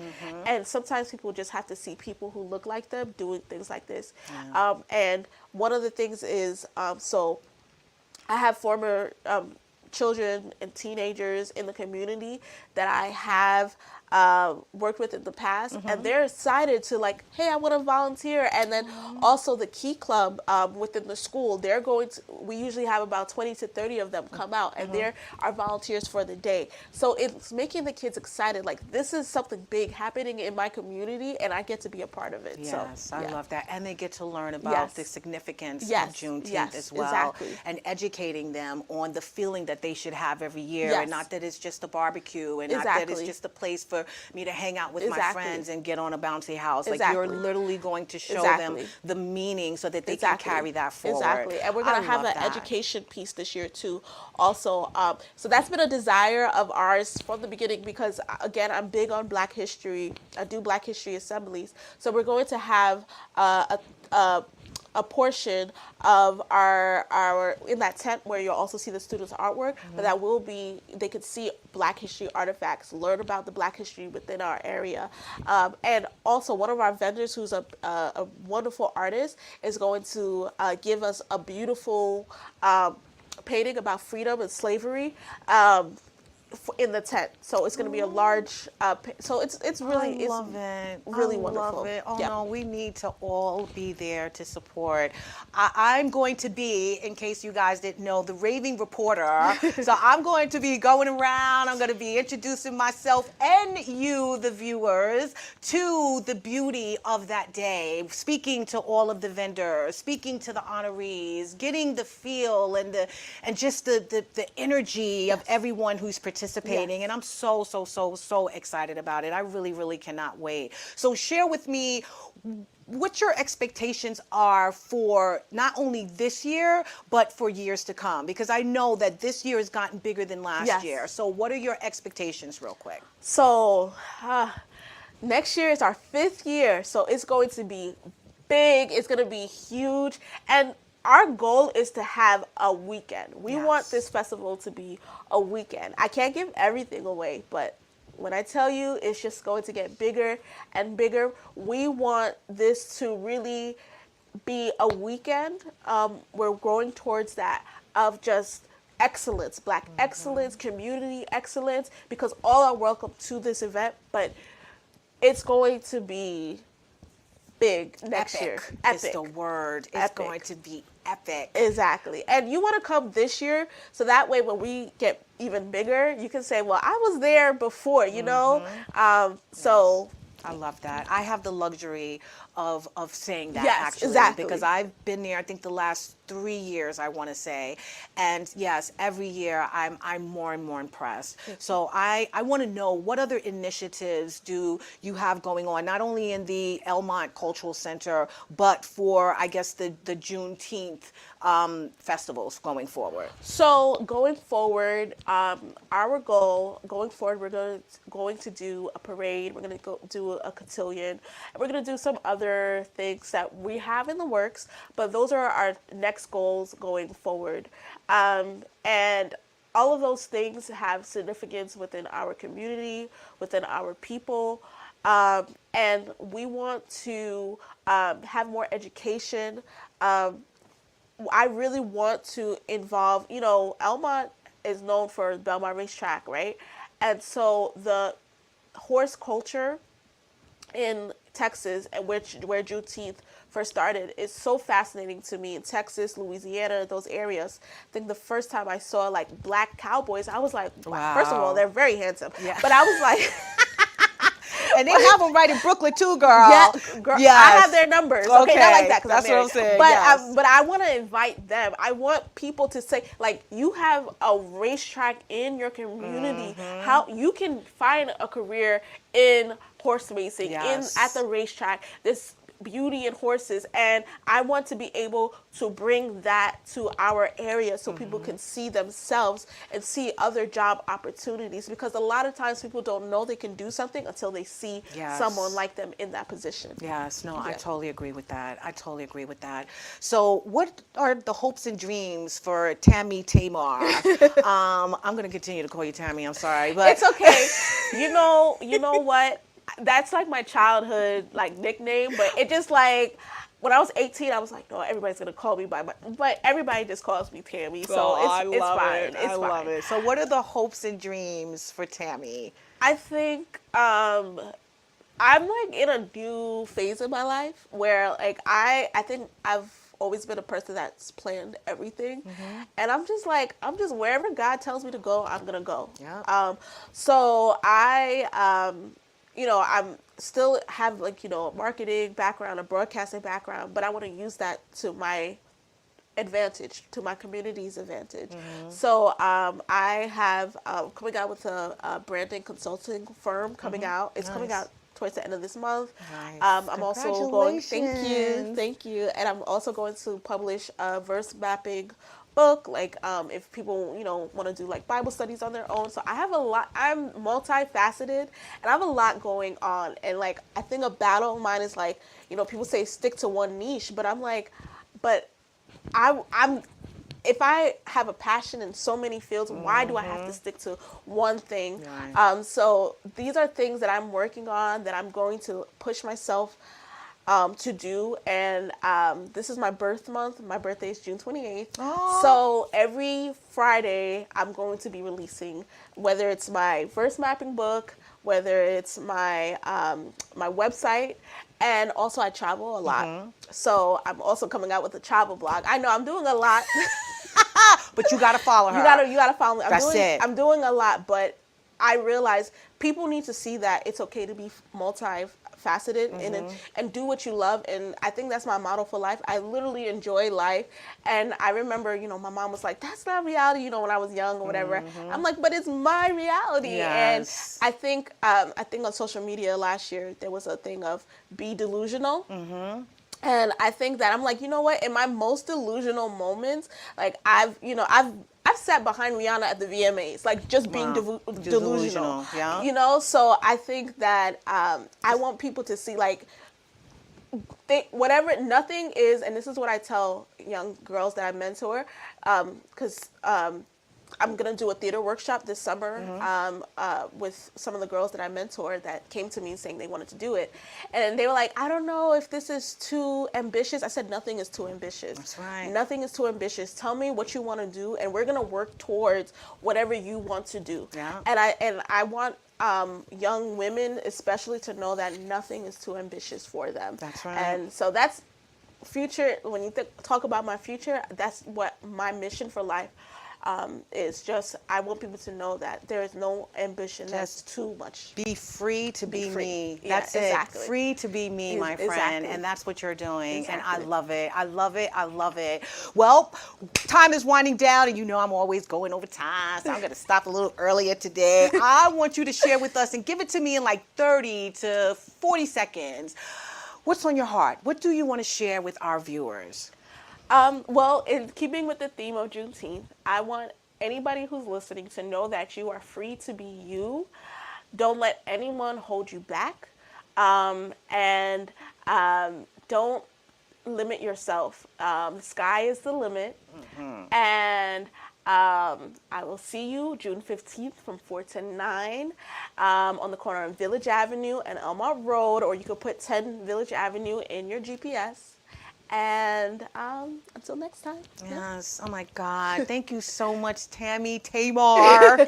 E: And sometimes people just have to see people who look like them doing things like this. And one of the things is, so I have former children and teenagers in the community that I have worked with in the past, and they're excited to, like, hey, I want to volunteer. And then also the Key Club within the school, we usually have about 20 to 30 of them come out, and they're our volunteers for the day. So it's making the kids excited, like, this is something big happening in my community and I get to be a part of it.
A: Yes,
E: so,
A: I love that. And they get to learn about the significance of Juneteenth as well.
E: Exactly.
A: And educating them on the feeling that they should have every year, and not that it's just a barbecue, and not that it's just a place for me to hang out with my friends and get on a bouncy house. Like, you're literally going to show them the meaning so that they can carry that forward.
E: Exactly. And we're going to have an education piece this year too also. So that's been a desire of ours from the beginning, because again, I'm big on Black history. I do Black history assemblies. So we're going to have a portion of our in that tent where you'll also see the students' artwork, but that will be, they could see Black history artifacts, learn about the Black history within our area. And also one of our vendors, who's a wonderful artist, is going to give us a beautiful painting about freedom and slavery in the tent. So it's going to be a large, so it's really,
A: I love it.
E: really
A: I
E: wonderful.
A: Love it. Oh no, we need to all be there to support. I'm going to be, in case you guys didn't know, the raving reporter. So I'm going to be going around. I'm going to be introducing myself and you, the viewers, to the beauty of that day, speaking to all of the vendors, speaking to the honorees, getting the feel and just the energy of everyone who's participating. And I'm so excited about it. I really, really cannot wait. So share with me, what your expectations are for not only this year, but for years to come? Because I know that this year has gotten bigger than last
E: Yes.
A: year. So what are your expectations real quick?
E: So next year is our 5th year, so it's going to be big. It's going to be huge, and our goal is to have a weekend. We want this festival to be a weekend. I can't give everything away, but when I tell you it's just going to get bigger and bigger, we want this to really be a weekend. We're growing towards that, of just excellence, Black excellence, community excellence, because all are welcome to this event, but it's going to be big next year.
A: Epic is the word. It's
E: Epic.
A: going to be epic.
E: Exactly. And you want to come this year, so that way when we get even bigger, you can say, well, I was there before, you know? So
A: I love that. I have the luxury of saying that,
E: Yes,
A: actually,
E: exactly.
A: because I've been there, I think the last 3 years, I want to say. And yes, every year I'm more and more impressed. So I want to know, what other initiatives do you have going on, not only in the Elmont Cultural Center, but for, I guess, the Juneteenth festivals going forward?
E: So going forward, our goal going forward, we're going to do a parade. We're going to go do a cotillion, and we're going to do some other things that we have in the works. But those are our next goals going forward, and all of those things have significance within our community, within our people, and we want to have more education. I really want to involve, Elmont is known for Belmont Racetrack, right? And so the horse culture in Texas, and where Juneteenth first started, is so fascinating to me. In Texas, Louisiana, those areas, I think the first time I saw like Black cowboys, I was like, wow. First of all, they're very handsome. Yeah. But I was like...
A: And they have them right in Brooklyn too, girl.
E: Yeah, girl. Yes. I have their numbers. Okay, not like that, because
A: that's what I'm saying.
E: But I want to invite them. I want people to say, like, you have a racetrack in your community. How you can find a career in horse racing, at the racetrack. This beauty in horses, and I want to be able to bring that to our area so people can see themselves and see other job opportunities, because a lot of times people don't know they can do something until they see someone like them in that position.
A: Yes, no, I totally agree with that. So what are the hopes and dreams for Tammy Tamar? I'm going to continue to call you Tammy, I'm sorry, but
E: it's okay. You know what? That's like my childhood nickname, but it just when I was 18, I was like, no, everybody's gonna call me but everybody just calls me Tammy, so it's fine. I love it.
A: So what are the hopes and dreams for Tammy?
E: I think I'm in a new phase in my life where I think I've always been a person that's planned everything, and I'm just wherever God tells me to go, I'm gonna go. Yeah. So I'm still have a marketing background, a broadcasting background, but I want to use that to my advantage, to my community's advantage. So I have coming out with a branding consulting firm coming out. It's coming out towards the end of this month.
A: Nice.
E: I'm also going, thank you. And I'm also going to publish a verse mapping book, if people want to do Bible studies on their own. So I have a lot. I'm multifaceted, and I have a lot going on. And I think a battle of mine is people say stick to one niche, but I'm I'm if I have a passion in so many fields, why do I have to stick to one thing? Right. So these are things that I'm working on, that I'm going to push myself to do, and this is my birth month. My birthday is June 28th. Aww. So every Friday I'm going to be releasing, whether it's my verse mapping book, whether it's my my website, and also I travel a lot. So I'm also coming out with a travel blog. I know I'm doing a lot.
A: But you gotta follow her.
E: You gotta follow me. I'm doing a lot, but I realize people need to see that it's okay to be multifaceted. multifaceted and do what you love. And I think that's my motto for life. I literally enjoy life. And I remember, you know, my mom was like, that's not reality, you know, when I was young or whatever. I'm like, but it's my reality.
A: Yes.
E: And I think on social media last year, there was a thing of be delusional. And I think that I'm like, you know what? In my most delusional moments, like I've sat behind Rihanna at the VMAs, like just being delusional.
A: Yeah.
E: You know, so I think that I want people to see like whatever, nothing is, and this is what I tell young girls that I mentor, because I'm going to do a theater workshop this summer with some of the girls that I mentor that came to me saying they wanted to do it. And they were like, I don't know if this is too ambitious. I said, nothing is too ambitious.
A: That's right.
E: Nothing is too ambitious. Tell me what you want to do, and we're going to work towards whatever you want to do.
A: Yeah.
E: And I want young women especially to know that nothing is too ambitious for them.
A: That's right.
E: And so that's future. When you talk about my future, that's what my mission for life is. Just I want people to know that there is no ambition that's too much.
A: Be free to be
E: free.
A: me.
E: Yeah,
A: That's
E: exactly.
A: it. Free to be me, my friend.
E: Exactly.
A: And that's what you're doing. And I
E: Exactly.
A: love it. I love it. I love it. Well, time is winding down, and you know I'm always going over time, so I'm going to stop a little earlier today. I want you to share with us and give it to me in like 30 to 40 seconds. What's on your heart? What do you want to share with our viewers?
E: Well, in keeping with the theme of Juneteenth, I want anybody who's listening to know that you are free to be you. Don't let anyone hold you back. And don't limit yourself. The sky is the limit. And I will see you June 15th from 4 to 9 on the corner of Village Avenue and Elmont Road, or you could put 10 Village Avenue in your GPS. And until next time.
A: Yes. Oh my God. Thank you so much, Tamar,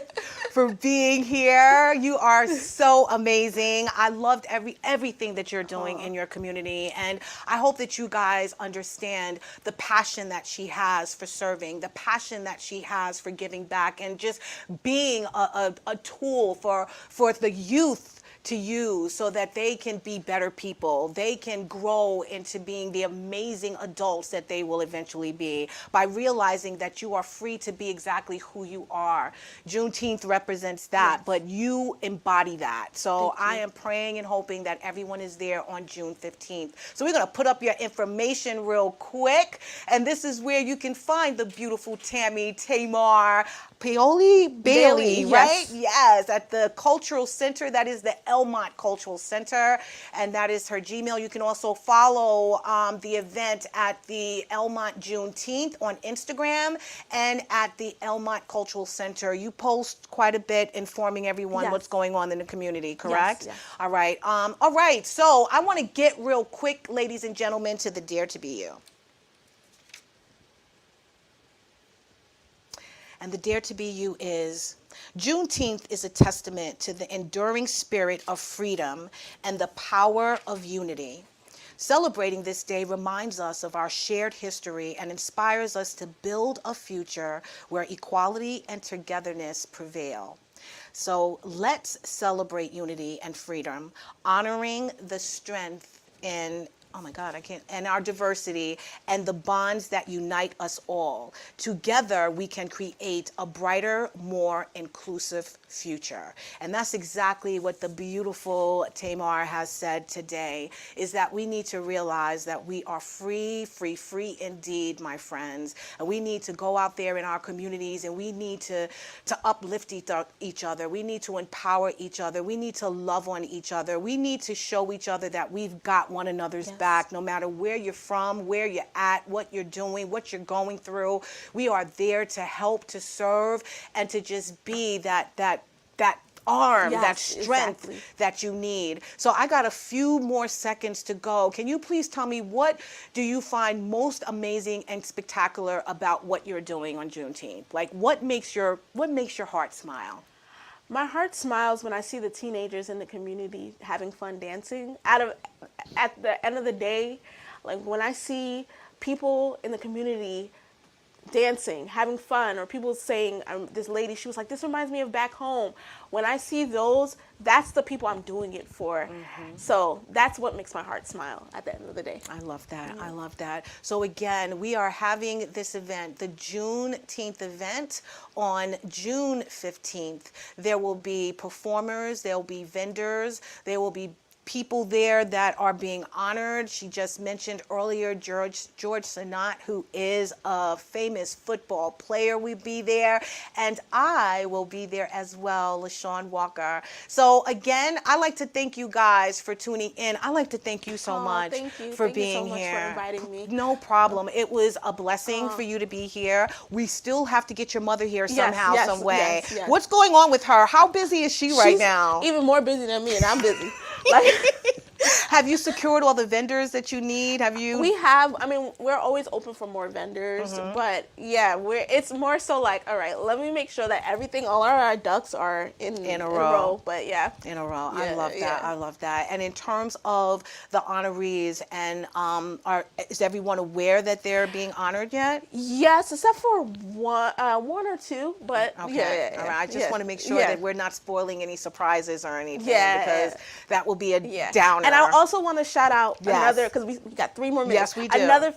A: for being here. You are so amazing. I loved everything that you're doing in your community. And I hope that you guys understand the passion that she has for serving, the passion that she has for giving back, and just being a tool for the youth to use so that they can be better people. They can grow into being the amazing adults that they will eventually be by realizing that you are free to be exactly who you are. Juneteenth represents that, but you embody that. So I am praying and hoping that everyone is there on June 15th. So we're going to put up your information real quick. And this is where you can find the beautiful Tamar Paoli-Bailey, right? Yes, at the Cultural Center. That is the Elmont Cultural Center, and that is her Gmail. You can also follow the event at the Elmont Juneteenth on Instagram and at the Elmont Cultural Center. You post quite a bit informing everyone what's going on in the community, correct?
E: Yes.
A: All right. All right. So I want to get real quick, ladies and gentlemen, to the Dare to Be You. And the Dare to Be You is: Juneteenth is a testament to the enduring spirit of freedom and the power of unity. Celebrating this day reminds us of our shared history and inspires us to build a future where equality and togetherness prevail. So let's celebrate unity and freedom, honoring the strength in and our diversity and the bonds that unite us all. Together, we can create a brighter, more inclusive future. And that's exactly what the beautiful Tamar has said today, is that we need to realize that we are free indeed, my friends. And we need to go out there in our communities, and we need to uplift each other. We need to empower each other. We need to love on each other. We need to show each other that we've got one another's back, no matter where you're from, where you're at, what you're doing, what you're going through. We are there to help, to serve, and to just be that arm, that strength that you need. So I got a few more seconds to go. Can you please tell me, what do you find most amazing and spectacular about what you're doing on Juneteenth? Like, what makes your heart smile?
E: My heart smiles when I see the teenagers in the community having fun dancing. At the end of the day, like when I see people in the community dancing, having fun, or people saying, this lady, she was like, this reminds me of back home. When I see those, that's the people I'm doing it for. So that's what makes my heart smile at the end of the day.
A: I love that. I love that. So again, we are having this event, the Juneteenth event, on June 15th. There will be performers, there will be vendors, there will be people there that are being honored. She just mentioned earlier George Sanat, who is a famous football player, will be there, and I will be there as well, LaShawn Walker. So again, I like to thank you guys for tuning in. I like to thank you so much
E: thank you.
A: for
E: Thank you
A: being
E: so much
A: here.
E: for inviting me.
A: No problem. It was a blessing for you to be here. We still have to get your mother here somehow,
E: yes,
A: some way.
E: yes.
A: What's going on with her? How busy is she right
E: She's
A: now?
E: even more busy than me, and I'm busy. Like,
A: Have you secured all the vendors that you need? Have you?
E: we have, I mean, we're always open for more vendors, but yeah, it's more so like, all right, let me make sure that everything, all our ducks are in a row. But yeah.
A: In a row. I
E: Yeah,
A: love that.
E: yeah.
A: I love that. And in terms of the honorees, and is everyone aware that they're being honored yet?
E: Yes, except for one or two, but
A: Okay.
E: yeah.
A: All right. I just want to make sure
E: Yeah.
A: that we're not spoiling any surprises or anything,
E: Yeah,
A: because
E: yeah.
A: that will be a
E: Yeah.
A: downer.
E: And I also want to shout out
A: Yes.
E: another, because we got 3 more minutes.
A: Yes, we do.
E: Another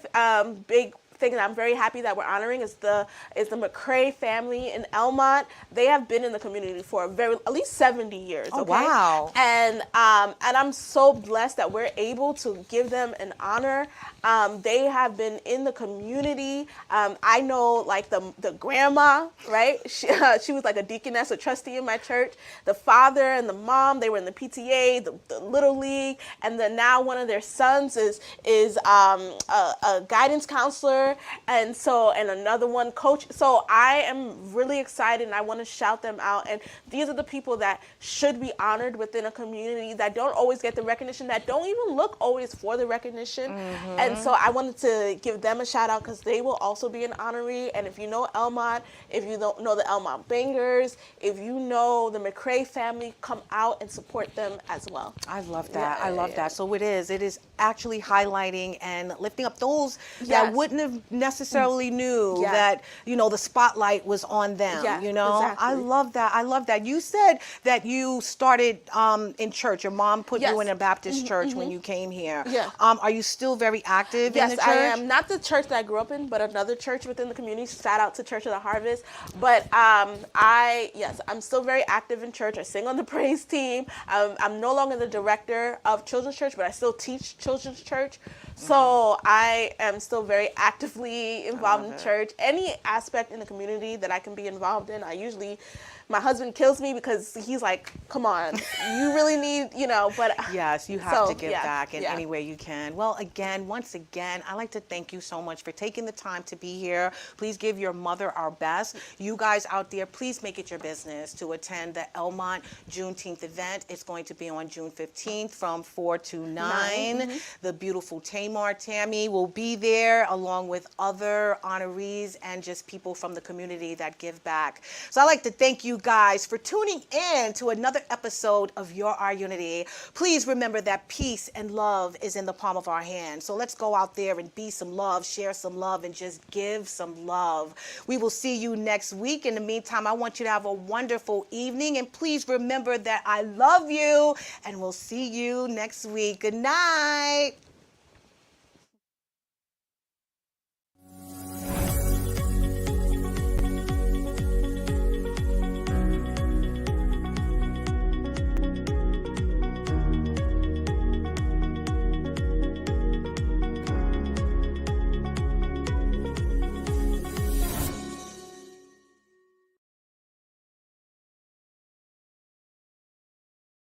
E: big thing that I'm very happy that we're honoring is the McCrae family in Elmont. They have been in the community for at least 70 years.
A: Oh,
E: okay?
A: wow.
E: And I'm so blessed that we're able to give them an honor. They have been in the community. I know, like, the grandma, right? She was like a deaconess, a trustee in my church. The father and the mom, they were in the PTA, the Little League, and then now one of their sons is a guidance counselor, and another one coach. So I am really excited, and I want to shout them out. And these are the people that should be honored within a community, that don't always get the recognition, that don't even look always for the recognition. And so I wanted to give them a shout out, because they will also be an honoree. And if you know Elmont, if you don't know the Elmont Bangers, if you know the McCrae family, come out and support them as well.
A: I love that.
E: Yeah,
A: I love
E: yeah.
A: that. So it is actually highlighting and lifting up those that
E: Yes.
A: wouldn't have necessarily knew
E: Yes.
A: that, the spotlight was on them,
E: Yeah,
A: I
E: exactly.
A: love that. I love that. You said that you started in church. Your mom put you
E: Yes.
A: in a Baptist church when you came here.
E: Yeah.
A: Are you still very active in the
E: Yes,
A: church?
E: I am. Not the church that I grew up in, but another church within the community. Shout out to Church of the Harvest. But I'm still very active in church. I sing on the praise team. I'm no longer the director of children's church, but I still teach children's church. So I am still very actively involved in church. Any aspect in the community that I can be involved in, my husband kills me, because he's like, come on, you really need, but
A: Yes, you have to give
E: yeah,
A: back in
E: yeah.
A: any way you can. Well, once again, I'd like to thank you so much for taking the time to be here. Please give your mother our best. You guys out there, please make it your business to attend the Elmont Juneteenth event. It's going to be on June 15th from 4 to 9. The beautiful Tamar Tammy will be there, along with other honorees and just people from the community that give back. So I'd like to thank you guys for tuning in to another episode of Your Our Unity. Please remember that peace and love is in the palm of our hand. So let's go out there and be some love, share some love, and just give some love. We will see you next week. In the meantime, I want you to have a wonderful evening, and please remember that I love you, and we'll see you next week. Good night.